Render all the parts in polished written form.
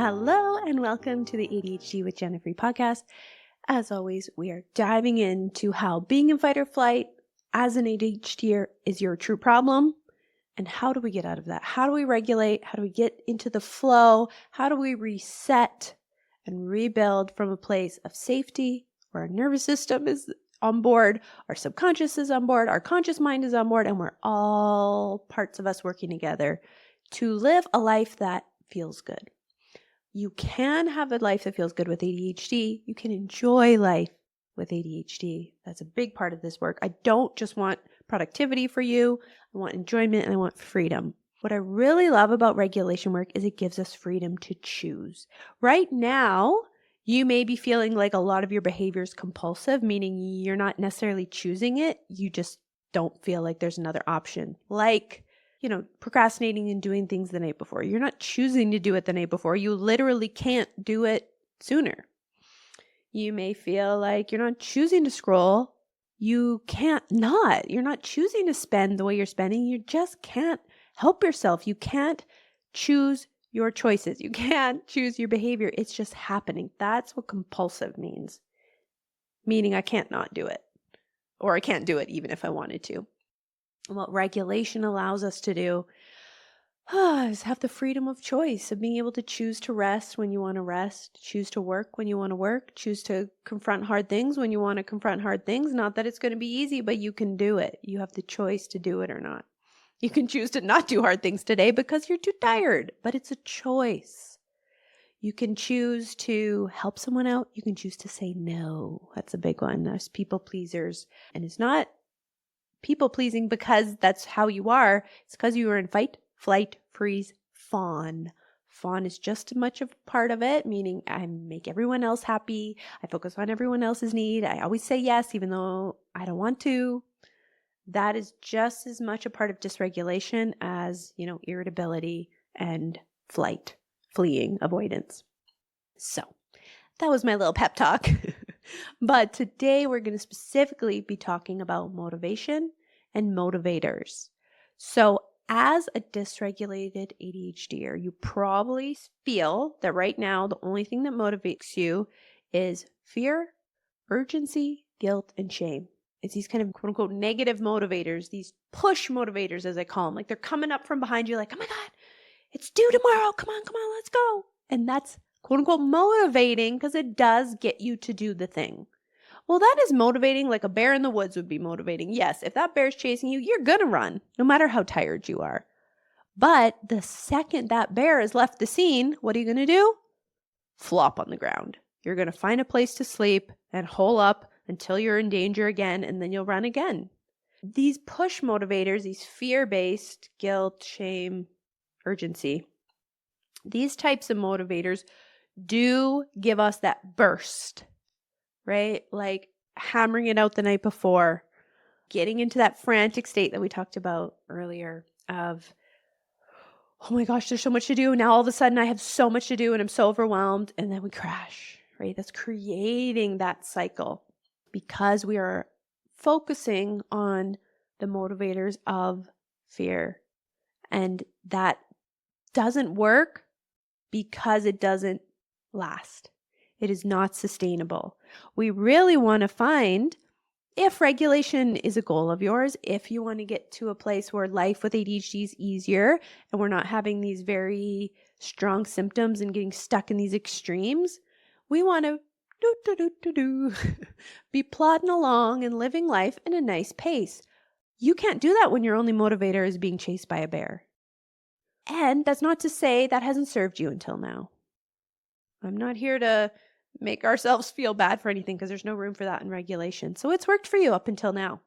Hello and welcome to the ADHD with Jenna free podcast. As always, we are diving into how being in fight or flight as an ADHDer is your true problem and how do we get out of that? How do we regulate? How do we get into the flow? How do we reset and rebuild from a place of safety where our nervous system is on board, our subconscious is on board, our conscious mind is on board, and we're all parts of us working together to live a life that feels good. You can have a life that feels good with ADHD. You can enjoy life with ADHD. That's a big part of this work. I don't just want productivity for you. I want enjoyment and I want freedom. What I really love about regulation work is it gives us freedom to choose. Right now, you may be feeling like a lot of your behavior is compulsive, meaning you're not necessarily choosing it. You just don't feel like there's another option. Like, procrastinating and doing things the night before. You're not choosing to do it the night before. You literally can't do it sooner. You may feel like you're not choosing to scroll. You can't not. You're not choosing to spend the way you're spending. You just can't help yourself. You can't choose your choices. You can't choose your behavior. It's just happening. That's what compulsive means. Meaning I can't not do it. Or I can't do it even if I wanted to. And what regulation allows us to do is have the freedom of choice of being able to choose to rest when you want to rest, choose to work when you want to work, choose to confront hard things when you want to confront hard things. Not that it's going to be easy, but you can do it. You have the choice to do it or not. You can choose to not do hard things today because you're too tired, but it's a choice. You can choose to help someone out. You can choose to say no. That's a big one. There's people pleasers. And it's not people pleasing because that's how you are. It's because you are in fight, flight, freeze, fawn. Fawn is just as much of a part of it, meaning I make everyone else happy. I focus on everyone else's need. I always say yes, even though I don't want to. That is just as much a part of dysregulation as, irritability and flight, fleeing, avoidance. So that was my little pep talk. But today we're going to specifically be talking about motivation and motivators. So as a dysregulated ADHDer, you probably feel that right now the only thing that motivates you is fear, urgency, guilt, and shame. It's these kind of quote unquote negative motivators, these push motivators as I call them. Like they're coming up from behind you like, oh my God, it's due tomorrow. Come on, let's go. And that's quote unquote motivating because it does get you to do the thing. Well, that is motivating like a bear in the woods would be motivating. Yes, if that bear's chasing you, you're going to run no matter how tired you are. But the second that bear has left the scene, what are you going to do? Flop on the ground. You're going to find a place to sleep and hole up until you're in danger again, and then you'll run again. These push motivators, these fear-based, guilt, shame, urgency, these types of motivators do give us that burst, right? Like hammering it out the night before, getting into that frantic state that we talked about earlier of, oh my gosh, there's so much to do. Now all of a sudden I have so much to do and I'm so overwhelmed. And then we crash, right? That's creating that cycle because we are focusing on the motivators of fear. And that doesn't work because it doesn't last. It is not sustainable. We really want to find, if regulation is a goal of yours, if you want to get to a place where life with ADHD is easier and we're not having these very strong symptoms and getting stuck in these extremes, we want to be plodding along and living life in a nice pace. You can't do that when your only motivator is being chased by a bear. And that's not to say that hasn't served you until now. I'm not here to make ourselves feel bad for anything because there's no room for that in regulation. So it's worked for you up until now.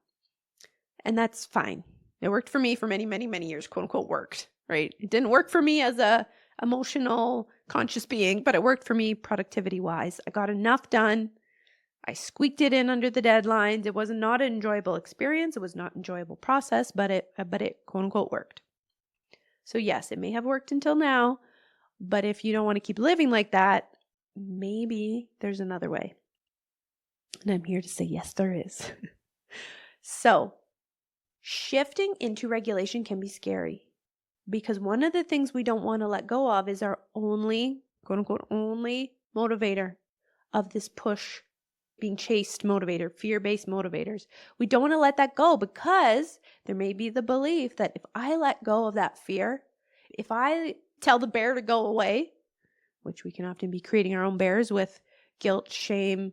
And that's fine. It worked for me for many, many, many years, quote unquote, worked, right? It didn't work for me as a emotional, conscious being, but it worked for me productivity wise. I got enough done. I squeaked it in under the deadlines. It was not an enjoyable experience. It was not an enjoyable process, but it quote unquote worked. So yes, it may have worked until now, but if you don't want to keep living like that, maybe there's another way. And I'm here to say, yes, there is. So shifting into regulation can be scary because one of the things we don't want to let go of is our only quote unquote, only motivator of this push, being chased motivator, fear-based motivators. We don't want to let that go because there may be the belief that if I let go of that fear, if I tell the bear to go away, which we can often be creating our own bears with guilt, shame,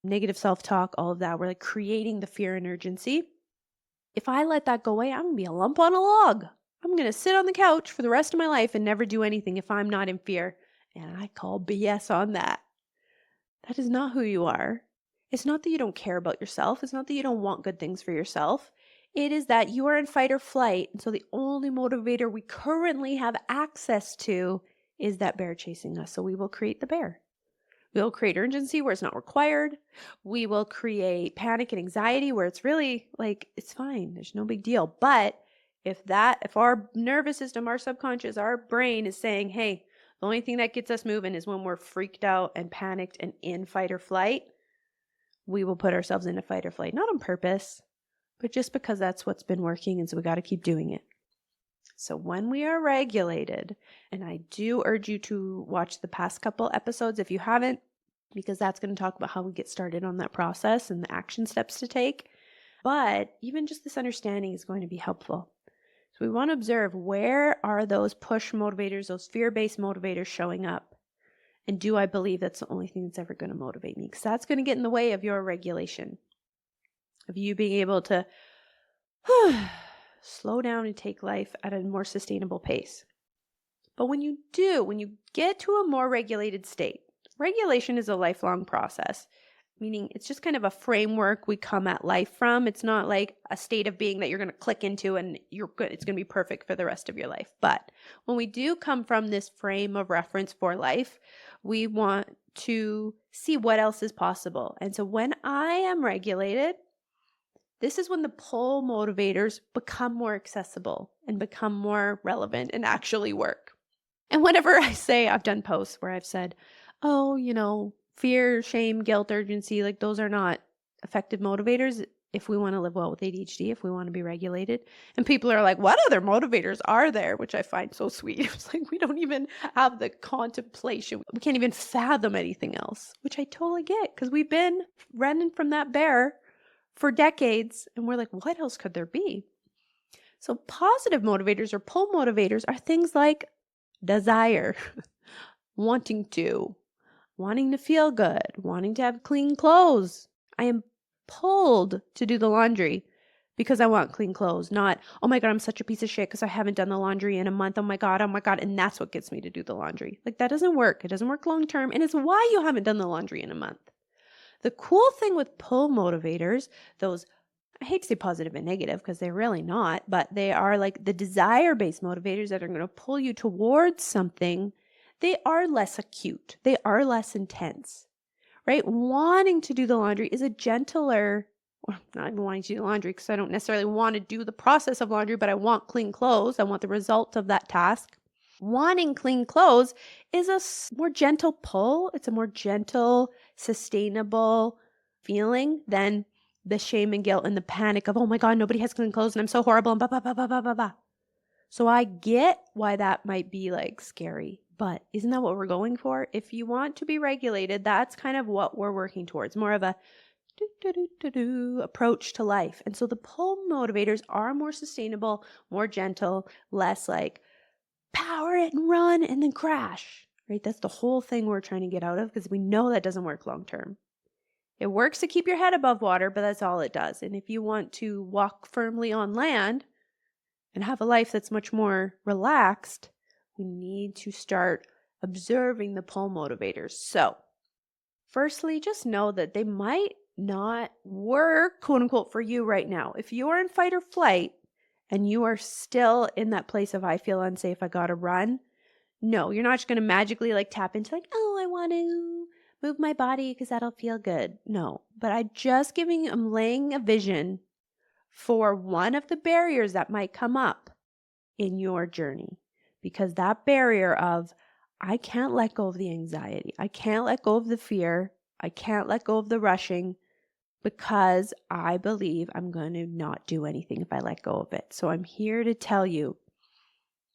negative self-talk, all of that. We're like creating the fear and urgency. If I let that go away, I'm going to be a lump on a log. I'm going to sit on the couch for the rest of my life and never do anything if I'm not in fear. And I call BS on that. That is not who you are. It's not that you don't care about yourself. It's not that you don't want good things for yourself. It is that you are in fight or flight. And so the only motivator we currently have access to is that bear chasing us. So we will create the bear. We'll create urgency where it's not required. We will create panic and anxiety where it's really like, it's fine. There's no big deal. But if our nervous system, our subconscious, our brain is saying, hey, the only thing that gets us moving is when we're freaked out and panicked and in fight or flight, we will put ourselves into fight or flight, not on purpose, but just because that's what's been working. And so we got to keep doing it. So when we are regulated, and I do urge you to watch the past couple episodes if you haven't, because that's going to talk about how we get started on that process and the action steps to take. But even just this understanding is going to be helpful. So we want to observe, where are those push motivators, those fear-based motivators showing up? And do I believe that's the only thing that's ever going to motivate me? Because that's going to get in the way of your regulation, of you being able to slow down and take life at a more sustainable pace. But when you get to a more regulated state, regulation is a lifelong process, meaning it's just kind of a framework we come at life from. It's not like a state of being that you're going to click into and it's going to be perfect for the rest of your life. But when we do come from this frame of reference for life, we want to see what else is possible. And so when I am regulated, this is when the pull motivators become more accessible and become more relevant and actually work. And whenever I've done posts where I've said, oh, fear, shame, guilt, urgency, like those are not effective motivators if we want to live well with ADHD, if we want to be regulated. And people are like, what other motivators are there? Which I find so sweet. It's like, we don't even have the contemplation. We can't even fathom anything else, which I totally get, because we've been running from that bear for decades. And we're like, what else could there be? So positive motivators or pull motivators are things like desire, wanting to feel good, wanting to have clean clothes. I am pulled to do the laundry because I want clean clothes, not, oh my God, I'm such a piece of shit because I haven't done the laundry in a month. Oh my God. And that's what gets me to do the laundry. Like, that doesn't work. It doesn't work long term. And it's why you haven't done the laundry in a month. The cool thing with pull motivators, those, I hate to say positive and negative because they're really not, but they are like the desire-based motivators that are going to pull you towards something. They are less acute. They are less intense, right? Wanting to do the laundry is a gentler, or not even wanting to do the laundry because I don't necessarily want to do the process of laundry, but I want clean clothes. I want the result of that task. Wanting clean clothes is a more gentle pull. It's a more gentle, sustainable feeling than the shame and guilt and the panic of, oh my God, nobody has clean clothes and I'm so horrible and blah, blah, blah, blah, blah, blah, blah. So I get why that might be like scary, but isn't that what we're going for? If you want to be regulated, that's kind of what we're working towards, more of a approach to life. And so the pull motivators are more sustainable, more gentle, less like power it and run and then crash, right? That's the whole thing we're trying to get out of, because we know that doesn't work long term. It works to keep your head above water, but that's all it does. And if you want to walk firmly on land and have a life that's much more relaxed, we need to start observing the pull motivators. So, firstly, just know that they might not work, quote unquote, for you right now. If you are in fight or flight and you are still in that place of, I feel unsafe, I gotta run. No, you're not just going to magically like tap into like, oh, I want to move my body because that'll feel good. No, but I'm laying a vision for one of the barriers that might come up in your journey, because that barrier of, I can't let go of the anxiety. I can't let go of the fear. I can't let go of the rushing because I believe I'm going to not do anything if I let go of it. So I'm here to tell you,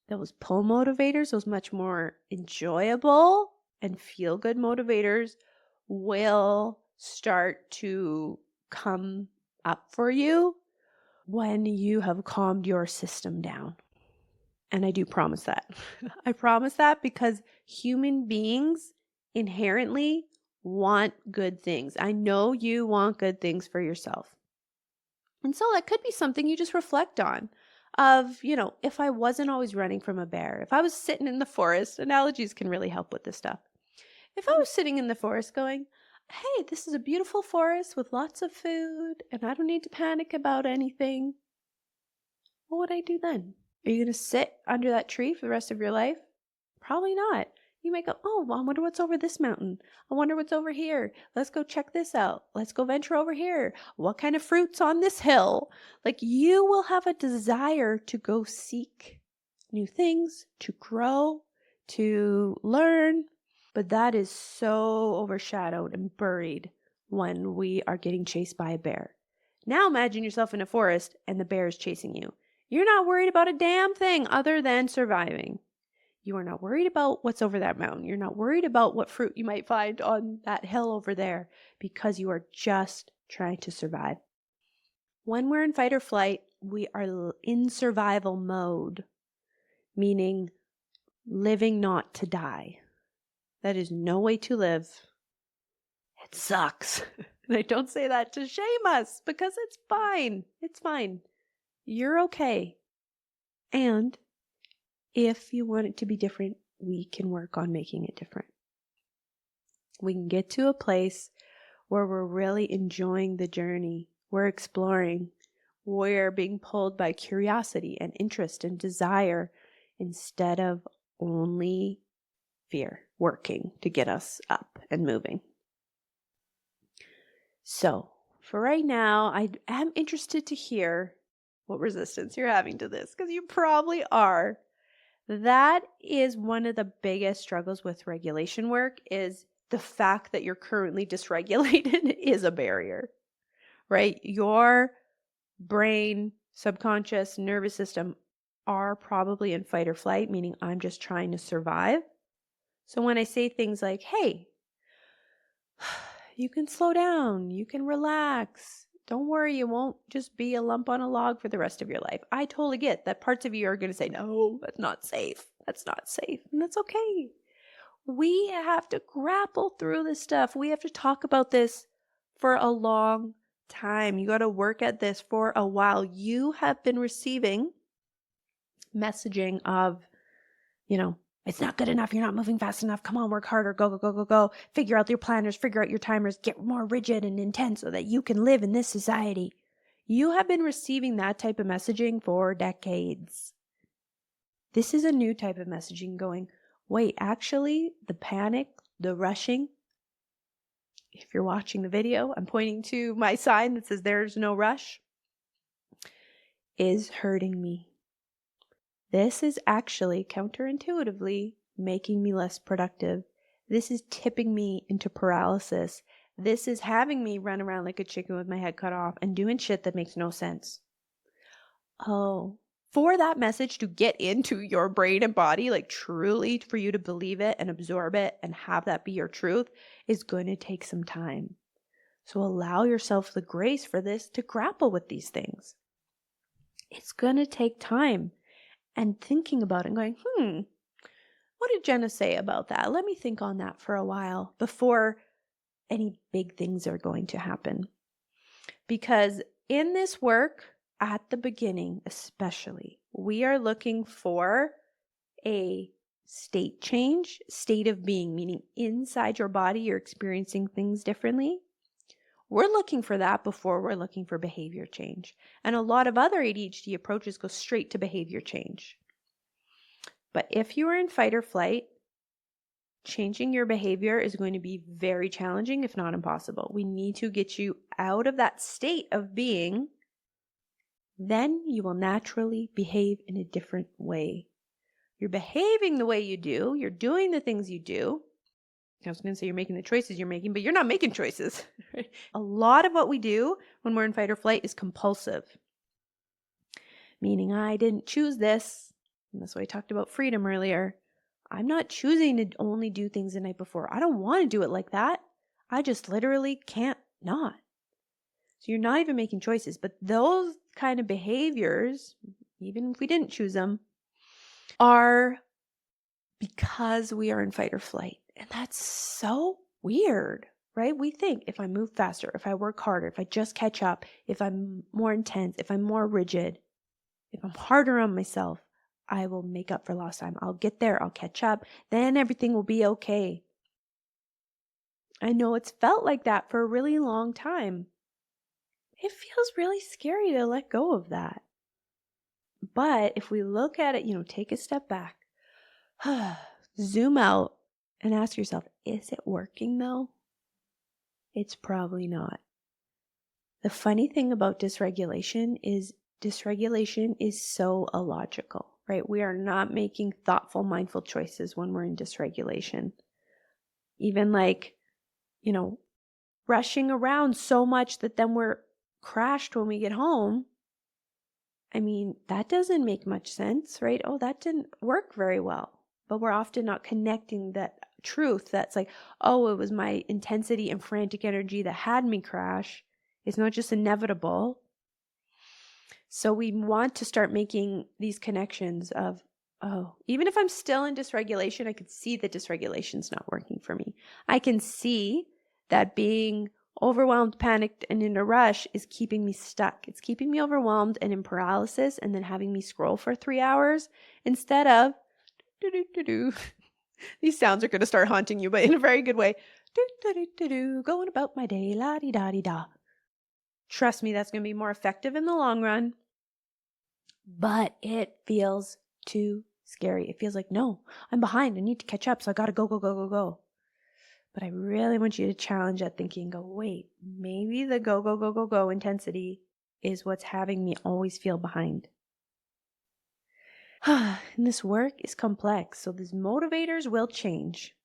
those pull motivators, those much more enjoyable and feel-good motivators will start to come up for you when you have calmed your system down. And I do promise that. I promise that because human beings inherently want good things. I know you want good things for yourself. And so that could be something you just reflect on of, if I wasn't always running from a bear, if I was sitting in the forest, analogies can really help with this stuff. If I was sitting in the forest going, hey, this is a beautiful forest with lots of food and I don't need to panic about anything, what would I do then? Are you going to sit under that tree for the rest of your life? Probably not. You might go, oh, well, I wonder what's over this mountain. I wonder what's over here. Let's go check this out. Let's go venture over here. What kind of fruit's on this hill? Like you will have a desire to go seek new things, to grow, to learn. But that is so overshadowed and buried when we are getting chased by a bear. Now imagine yourself in a forest and the bear is chasing you. You're not worried about a damn thing other than surviving. You are not worried about what's over that mountain. You're not worried about what fruit you might find on that hill over there because you are just trying to survive. When we're in fight or flight, we are in survival mode, meaning living not to die. That is no way to live. It sucks. And I don't say that to shame us because it's fine. It's fine. You're okay. And if you want it to be different, we can work on making it different. We can get to a place where we're really enjoying the journey. We're exploring. We're being pulled by curiosity and interest and desire instead of only fear working to get us up and moving. So for right now, I am interested to hear what resistance you're having to this, because you probably are. That is one of the biggest struggles with regulation work, is the fact that you're currently dysregulated is a barrier, right? Your brain, subconscious, nervous system are probably in fight or flight, meaning I'm just trying to survive. So when I say things like, hey, you can slow down, you can relax, don't worry, it won't just be a lump on a log for the rest of your life. I totally get that parts of you are going to say, no, that's not safe. That's not safe. And that's okay. We have to grapple through this stuff. We have to talk about this for a long time. You got to work at this for a while. You have been receiving messaging of, it's not good enough. You're not moving fast enough. Come on, work harder. Go, go, go, go, go. Figure out your planners. Figure out your timers. Get more rigid and intense so that you can live in this society. You have been receiving that type of messaging for decades. This is a new type of messaging going, wait, actually, the panic, the rushing. If you're watching the video, I'm pointing to my sign that says there's no rush, is hurting me. This is actually counterintuitively making me less productive. This is tipping me into paralysis. This is having me run around like a chicken with my head cut off and doing shit that makes no sense. Oh, for that message to get into your brain and body, like truly for you to believe it and absorb it and have that be your truth, is going to take some time. So allow yourself the grace for this to grapple with these things. It's going to take time. And thinking about it and going, what did Jenna say about that? Let me think on that for a while before any big things are going to happen. Because in this work, at the beginning especially, we are looking for a state change, state of being, meaning inside your body, you're experiencing things differently. We're looking for that before we're looking for behavior change. And a lot of other ADHD approaches go straight to behavior change. But if you are in fight or flight, changing your behavior is going to be very challenging, if not impossible. We need to get you out of that state of being. Then you will naturally behave in a different way. You're behaving the way you do. You're doing the things you do. I was going to say you're making the choices you're making, but you're not making choices. Right? A lot of what we do when we're in fight or flight is compulsive. Meaning I didn't choose this. And that's why I talked about freedom earlier. I'm not choosing to only do things the night before. I don't want to do it like that. I just literally can't not. So you're not even making choices. But those kind of behaviors, even if we didn't choose them, are because we are in fight or flight. And that's so weird, right? We think if I move faster, if I work harder, if I just catch up, if I'm more intense, if I'm more rigid, if I'm harder on myself, I will make up for lost time. I'll get there. I'll catch up. Then everything will be okay. I know it's felt like that for a really long time. It feels really scary to let go of that. But if we look at it, take a step back, zoom out and ask yourself, is it working though? It's probably not. The funny thing about dysregulation is so illogical, right? We are not making thoughtful, mindful choices when we're in dysregulation. Even rushing around so much that then we're crashed when we get home. I mean, that doesn't make much sense, right? Oh, that didn't work very well. But we're often not connecting that truth that's like, oh, it was my intensity and frantic energy that had me crash. It's not just inevitable. So we want to start making these connections of, oh, even if I'm still in dysregulation, I could see that dysregulation's not working for me. I can see that being overwhelmed, panicked, and in a rush is keeping me stuck. It's keeping me overwhelmed and in paralysis and then having me scroll for 3 hours instead of do. These sounds are going to start haunting you, but in a very good way. Going about my day, la-di-da-di-da. Trust me, that's going to be more effective in the long run. But it feels too scary. It feels like, no, I'm behind. I need to catch up, so I got to go, go, go, go, go. But I really want you to challenge that thinking. Go, wait, maybe the go, go, go, go, go intensity is what's having me always feel behind. And this work is complex, so these motivators will change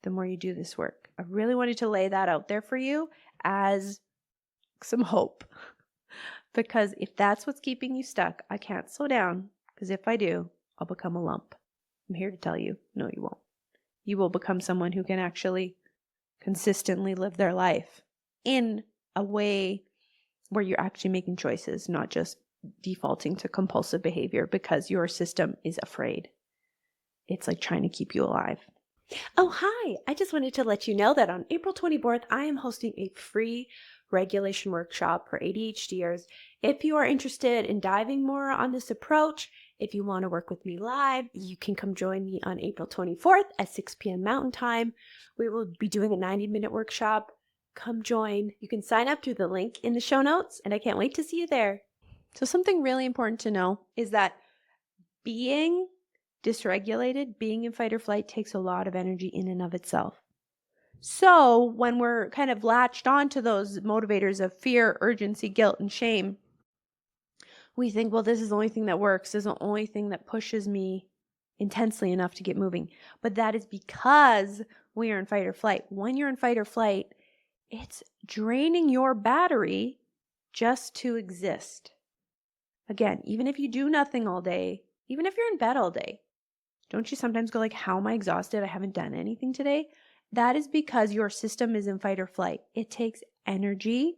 the more you do this work. I really wanted to lay that out there for you as some hope. Because if that's what's keeping you stuck, I can't slow down. Because if I do, I'll become a lump. I'm here to tell you, no, you won't. You will become someone who can actually consistently live their life in a way where you're actually making choices, not just defaulting to compulsive behavior because your system is afraid. It's like trying to keep you alive. Oh, hi. I just wanted to let you know that on April 24th, I am hosting a free regulation workshop for ADHDers. If you are interested in diving more on this approach, if you want to work with me live, you can come join me on April 24th at 6 p.m. Mountain Time. We will be doing a 90-minute workshop. Come join. You can sign up through the link in the show notes, and I can't wait to see you there. So something really important to know is that being dysregulated, being in fight or flight takes a lot of energy in and of itself. So when we're kind of latched onto those motivators of fear, urgency, guilt, and shame, we think, well, this is the only thing that works. This is the only thing that pushes me intensely enough to get moving. But that is because we are in fight or flight. When you're in fight or flight, it's draining your battery just to exist. Again, even if you do nothing all day, even if you're in bed all day, don't you sometimes go like, how am I exhausted? I haven't done anything today. That is because your system is in fight or flight. It takes energy,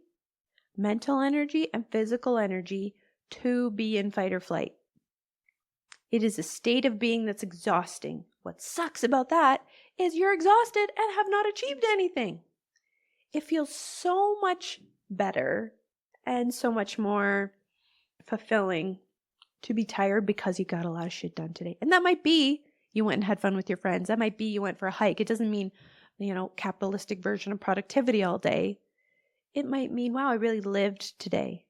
mental energy, and physical energy to be in fight or flight. It is a state of being that's exhausting. What sucks about that is you're exhausted and have not achieved anything. It feels so much better and so much more fulfilling to be tired because you got a lot of shit done today. And that might be you went and had fun with your friends. That might be you went for a hike. It doesn't mean, capitalistic version of productivity all day. It might mean, wow, I really lived today.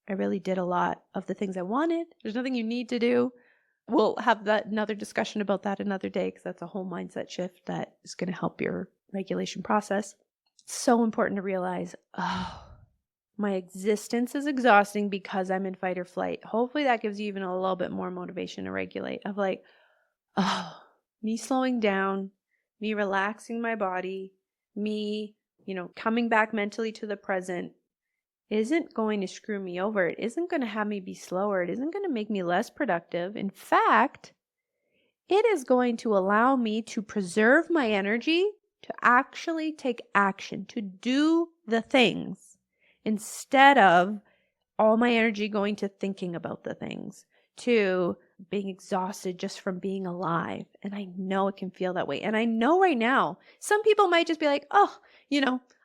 I really did a lot of the things I wanted. There's nothing you need to do. We'll have another discussion about that another day because that's a whole mindset shift that is going to help your regulation process. It's so important to realize, my existence is exhausting because I'm in fight or flight. Hopefully that gives you even a little bit more motivation to regulate of like, me slowing down, me relaxing my body, me, coming back mentally to the present isn't going to screw me over. It isn't going to have me be slower. It isn't going to make me less productive. In fact, It is going to allow me to preserve my energy to actually take action, to do the things instead of all my energy going to thinking about the things, to being exhausted just from being alive. And I know it can feel that way. And I know right now, some people might just be like, oh,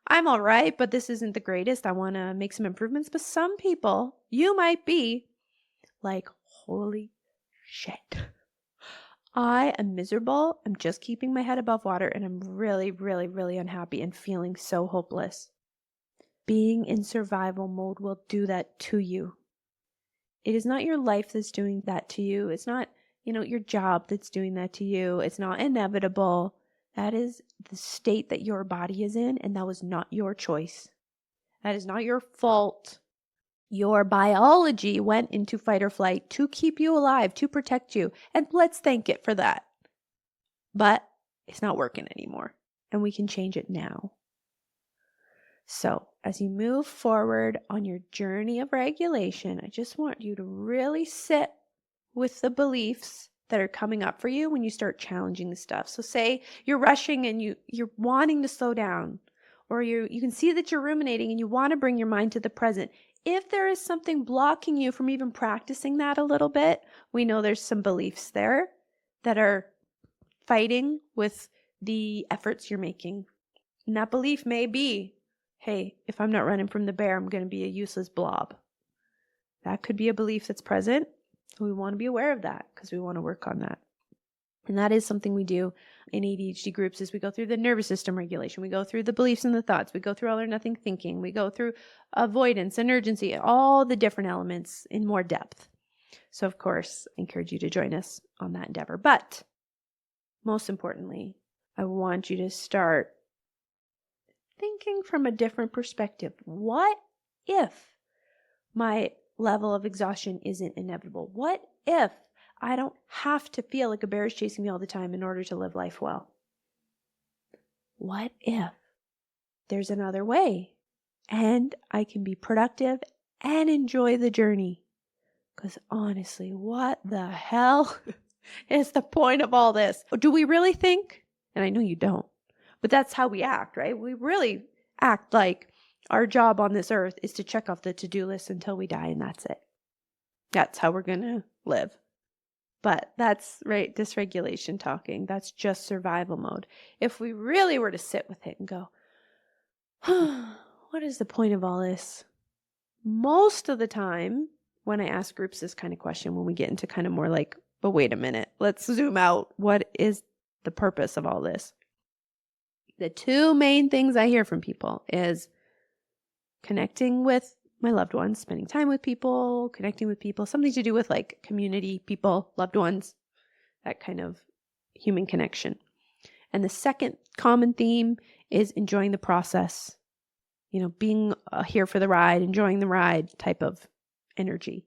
I'm all right, but this isn't the greatest. I want to make some improvements. But some people, you might be like, holy shit. I am miserable. I'm just keeping my head above water and I'm really, really, really unhappy and feeling so hopeless. Being in survival mode will do that to you. It is not your life that's doing that to you. It's not, your job that's doing that to you. It's not inevitable. That is the state that your body is in, and that was not your choice. That is not your fault. Your biology went into fight or flight to keep you alive, to protect you, and let's thank it for that. But it's not working anymore, and we can change it now. So as you move forward on your journey of regulation, I just want you to really sit with the beliefs that are coming up for you when you start challenging the stuff. So say you're rushing and you're wanting to slow down, or you can see that you're ruminating and you want to bring your mind to the present. If there is something blocking you from even practicing that a little bit, we know there's some beliefs there that are fighting with the efforts you're making. And that belief may be, hey, if I'm not running from the bear, I'm going to be a useless blob. That could be a belief that's present. So we want to be aware of that because we want to work on that. And that is something we do in ADHD groups is we go through the nervous system regulation. We go through the beliefs and the thoughts. We go through all or nothing thinking. We go through avoidance and urgency, all the different elements in more depth. So of course, I encourage you to join us on that endeavor. But most importantly, I want you to start thinking from a different perspective. What if my level of exhaustion isn't inevitable? What if I don't have to feel like a bear is chasing me all the time in order to live life well? What if there's another way and I can be productive and enjoy the journey? Because honestly, what the hell is the point of all this? Do we really think? And I know you don't, but that's how we act, right? We really act like our job on this earth is to check off the to-do list until we die, and that's it. That's how we're going to live. But that's right, dysregulation talking. That's just survival mode. If we really were to sit with it and go, what is the point of all this? Most of the time, when I ask groups this kind of question, when we get into kind of more like, but wait a minute, let's zoom out. What is the purpose of all this? The two main things I hear from people is connecting with my loved ones, spending time with people, connecting with people, something to do with like community, people, loved ones, that kind of human connection. And the second common theme is enjoying the process, being here for the ride, enjoying the ride type of energy.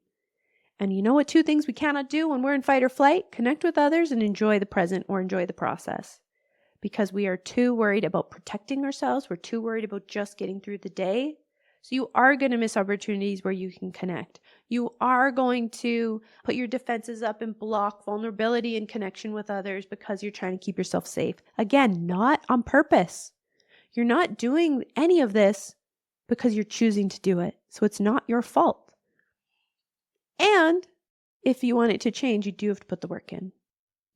And you know what two things we cannot do when we're in fight or flight? Connect with others and enjoy the present or enjoy the process. Because we are too worried about protecting ourselves. We're too worried about just getting through the day. So you are going to miss opportunities where you can connect. You are going to put your defenses up and block vulnerability and connection with others because you're trying to keep yourself safe. Again, not on purpose. You're not doing any of this because you're choosing to do it. So it's not your fault. And if you want it to change, you do have to put the work in.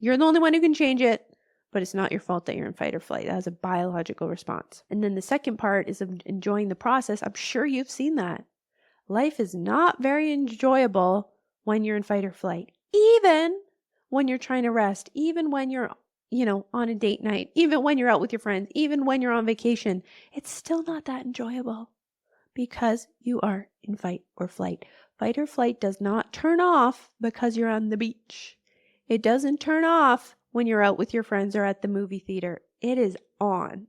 You're the only one who can change it. But it's not your fault that you're in fight or flight. That is a biological response. And then the second part is of enjoying the process. I'm sure you've seen that. Life is not very enjoyable when you're in fight or flight. Even when you're trying to rest, even when you're, on a date night, even when you're out with your friends, even when you're on vacation, it's still not that enjoyable because you are in fight or flight. Fight or flight does not turn off because you're on the beach. It doesn't turn off when you're out with your friends or at the movie theater. It is on.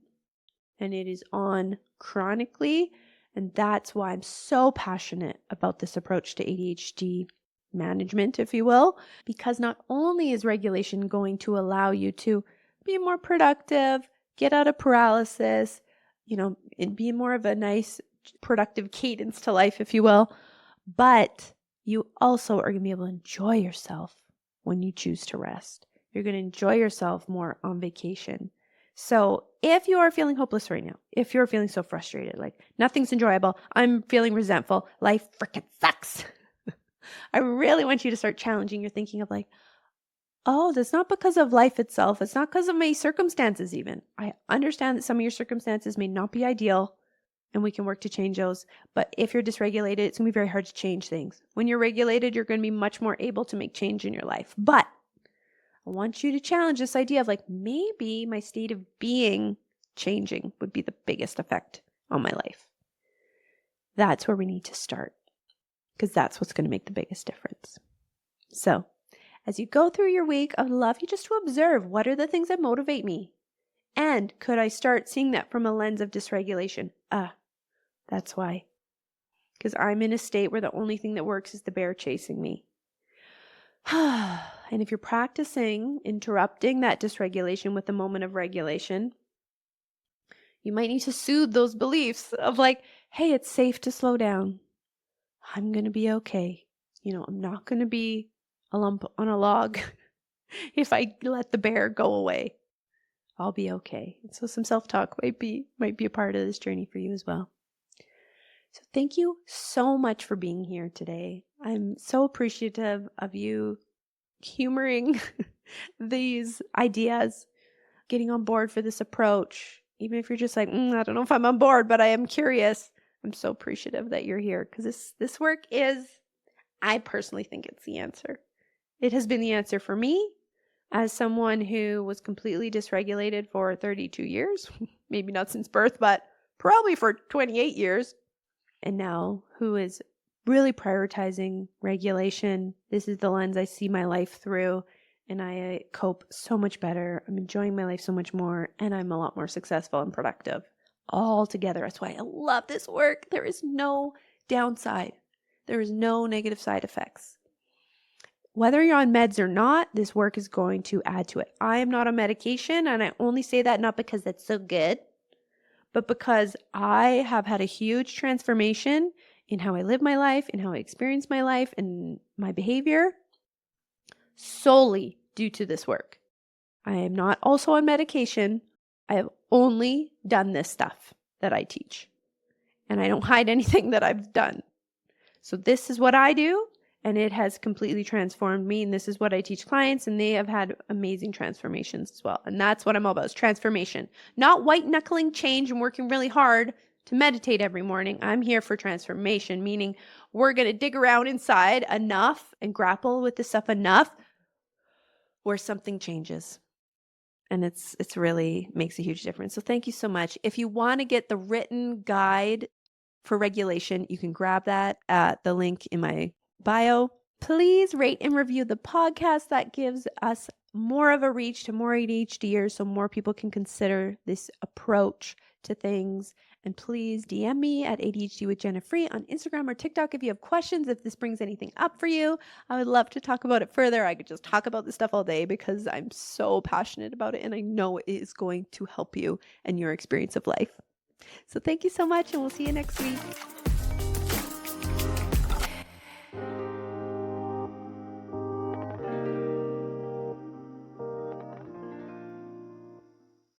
And it is on chronically. And that's why I'm so passionate about this approach to ADHD management, if you will. Because not only is regulation going to allow you to be more productive, get out of paralysis, and be more of a nice, productive cadence to life, if you will. But you also are going to be able to enjoy yourself when you choose to rest. You're going to enjoy yourself more on vacation. So if you are feeling hopeless right now, if you're feeling so frustrated, like nothing's enjoyable, I'm feeling resentful, life freaking sucks. I really want you to start challenging your thinking of like, oh, that's not because of life itself. It's not because of my circumstances even. I understand that some of your circumstances may not be ideal and we can work to change those. But if you're dysregulated, it's going to be very hard to change things. When you're regulated, you're going to be much more able to make change in your life. But I want you to challenge this idea of like, maybe my state of being changing would be the biggest effect on my life. That's where we need to start, because that's what's going to make the biggest difference. So as you go through your week, I'd love you just to observe, what are the things that motivate me? And could I start seeing that from a lens of dysregulation? That's why. Because I'm in a state where the only thing that works is the bear chasing me. And if you're practicing interrupting that dysregulation with a moment of regulation, you might need to soothe those beliefs of like, hey, it's safe to slow down. I'm going to be okay. I'm not going to be a lump on a log if I let the bear go away. I'll be okay. And so some self-talk might be a part of this journey for you as well. So thank you so much for being here today. I'm so appreciative of you humoring these ideas, getting on board for this approach. Even if you're just like, I don't know if I'm on board, but I am curious. I'm so appreciative that you're here, because this work is, I personally think it's the answer. It has been the answer for me as someone who was completely dysregulated for 32 years, maybe not since birth, but probably for 28 years. And now who is really prioritizing regulation. This is the lens I see my life through, and I cope so much better. I'm enjoying my life so much more, and I'm a lot more successful and productive all together. That's why I love this work. There is no downside. There is no negative side effects. Whether you're on meds or not, this work is going to add to it. I am not on medication, and I only say that not because that's so good, but because I have had a huge transformation in how I live my life, in how I experience my life, and my behavior solely due to this work. I am not also on medication. I have only done this stuff that I teach, and I don't hide anything that I've done. So this is what I do, and it has completely transformed me, and this is what I teach clients, and they have had amazing transformations as well. And that's what I'm all about, is transformation. Not white-knuckling change and working really hard to meditate every morning. I'm here for transformation, meaning we're going to dig around inside enough and grapple with this stuff enough where something changes. And it's really makes a huge difference. So thank you so much. If you want to get the written guide for regulation, you can grab that at the link in my bio. Please rate and review the podcast. That gives us more of a reach to more ADHDers, so more people can consider this approach to things. And please DM me at ADHD with Jenna Free on Instagram or TikTok if you have questions, if this brings anything up for you. I would love to talk about it further. I could just talk about this stuff all day because I'm so passionate about it, and I know it is going to help you and your experience of life. So thank you so much, and we'll see you next week.